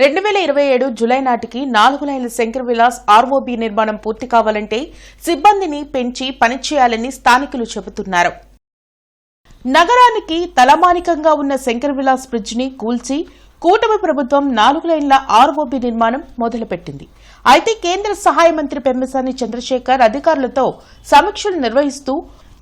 2027 July నాటికి 4 లైన్ల Shankar Vilas ROB నిర్మాణం పూర్తి కావాలంటే సిబ్బందిని పెంచి పనిచేయాలని స్థానికులు చెబుతున్నారు. నగరానికి తలమానికంగా ఉన్న శంకర్ విలాస్ బ్రిడ్జ్ ని కూల్చి కూటమి ప్రభుత్వం 4 లైన్ల ఆర్ఓబీ నిర్మాణం మొదలుపెట్టింది. అయితే కేంద్ర సహాయ మంత్రి పెమ్మసాని చంద్రశేఖర్ అధికారులతో సమీక్షలు నిర్వహిస్తూ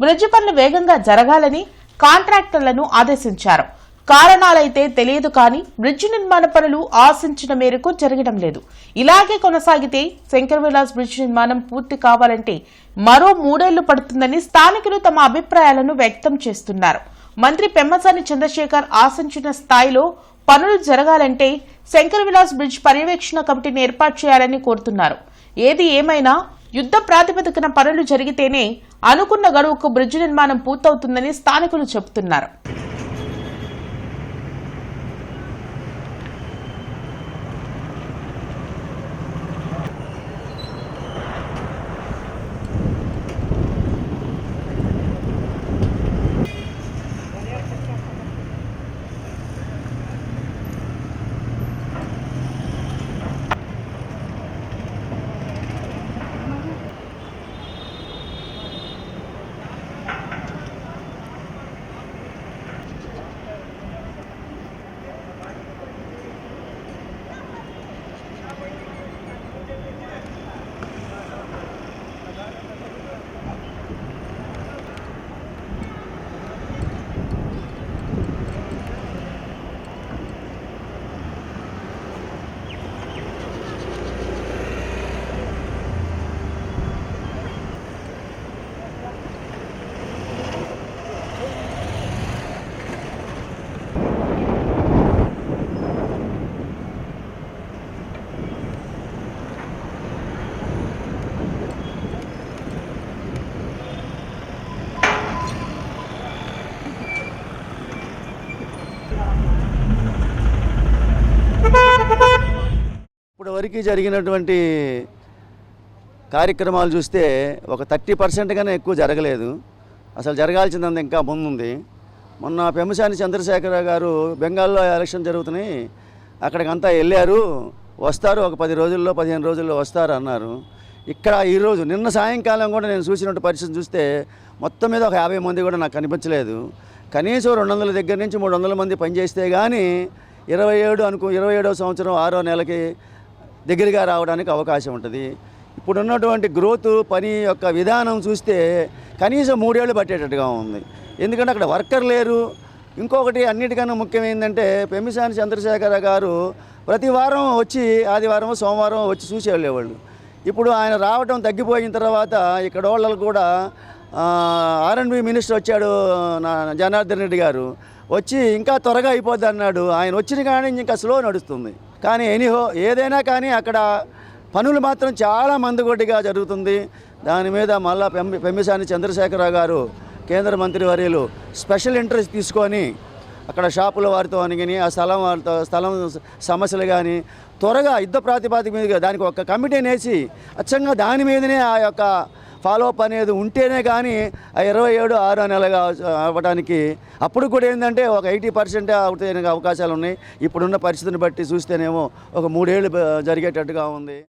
బ్రిడ్జ్ పనులు వేగంగా జరగాలని కాంట్రాక్టర్లను ఆదేశించారు. కారణాలైతే తెలియదు కానీ బ్రిడ్జ్ నిర్మాణ పనులు ఆశించిన మేరకు జరగడం లేదు. ఇలాగే కొనసాగితే శంకర్ విలాస్ బ్రిడ్జ్ నిర్మాణం పూర్తి కావాలంటే మరో 3 ఏళ్లు పడుతుందని స్థానికులు తమ అభిప్రాయాలను వ్యక్తం చేస్తున్నారు. మంత్రి పెమ్మసాని చంద్రశేఖర్ ఆశించిన స్థాయిలో పనులు జరగాలంటే శంకర్ విలాస్ బ్రిడ్జ్ పర్యవేక్షణ కమిటీని ఏర్పాటు చేయాలని కోరుతున్నారు. ఏది ఏమైనా యుద్ధ ప్రాతిపదికన పనులు జరిగితేనే అనుకున్న గడువుకు బ్రిడ్జ్ నిర్మాణం పూర్తవుతుందని స్థానికులు చెబుతున్నారు. ఇప్పుడు వరకు జరిగినటువంటి కార్యక్రమాలు చూస్తే ఒక 30% కన్నా ఎక్కువ జరగలేదు. అసలు జరగాల్సిందంత ఇంకా ముందుంది. మొన్న పెమ్మసాని చంద్రశేఖర గారు బెంగాల్లో ఎలక్షన్ జరుగుతున్నాయి, అక్కడికంతా వెళ్ళారు, వస్తారు, ఒక 10 రోజుల్లో 15 రోజుల్లో వస్తారు అన్నారు. ఇక్కడ ఈరోజు నిన్న సాయంకాలం కూడా నేను చూసినట్టు పరిస్థితి చూస్తే మొత్తం మీద ఒక 50 మంది కూడా నాకు కనిపించలేదు. కనీసం 200 దగ్గర నుంచి 300 మంది పనిచేస్తే కానీ 27వ సంవత్సరం 6వ నెలకి దగ్గరగా రావడానికి అవకాశం ఉంటుంది. ఇప్పుడున్నటువంటి గ్రోత్ పని యొక్క విధానం చూస్తే కనీసం 3 ఏళ్ళు పట్టేటట్టుగా ఉంది. ఎందుకంటే అక్కడ వర్కర్ లేరు. ఇంకొకటి అన్నిటికన్నా ముఖ్యమైందంటే పెమ్మసాని చంద్రశేఖర గారు ప్రతి వారం వచ్చి ఆదివారం సోమవారం వచ్చి చూసి వెళ్ళేవాళ్ళు. ఇప్పుడు ఆయన రావడం తగ్గిపోయిన తర్వాత ఇక్కడ వాళ్ళు కూడా R&B మినిస్టర్ వచ్చాడు జనార్దన్ రెడ్డి గారు, వచ్చి ఇంకా త్వరగా అయిపోద్ది అన్నాడు. ఆయన వచ్చిన కానీ ఇంకా స్లో నడుస్తుంది. కానీ ఎనీహో ఏదైనా కానీ అక్కడ పనులు మాత్రం చాలా మందుగొడ్డిగా జరుగుతుంది. దాని మీద మళ్ళా పెమ్మసాని చంద్రశేఖర గారు కేంద్ర మంత్రి వర్యులు స్పెషల్ ఇంట్రెస్ట్ తీసుకొని అక్కడ షాపుల వారితో అని ఆ స్థలం సమస్యలు కానీ త్వరగా యుద్ధ ప్రాతిపదిక మీద దానికి ఒక కమిటీని వేసి అచ్చంగా దాని మీదనే ఆ యొక్క ఫాలోఅప్ అనేది ఉంటేనే కానీ ఆ 27/6 నెలగా అవ్వడానికి అప్పుడు కూడా ఏంటంటే ఒక 80% అవుతాయి అవకాశాలు ఉన్నాయి. ఇప్పుడున్న పరిస్థితిని బట్టి చూస్తేనేమో ఒక 3 ఏళ్ళు జరిగేటట్టుగా ఉంది.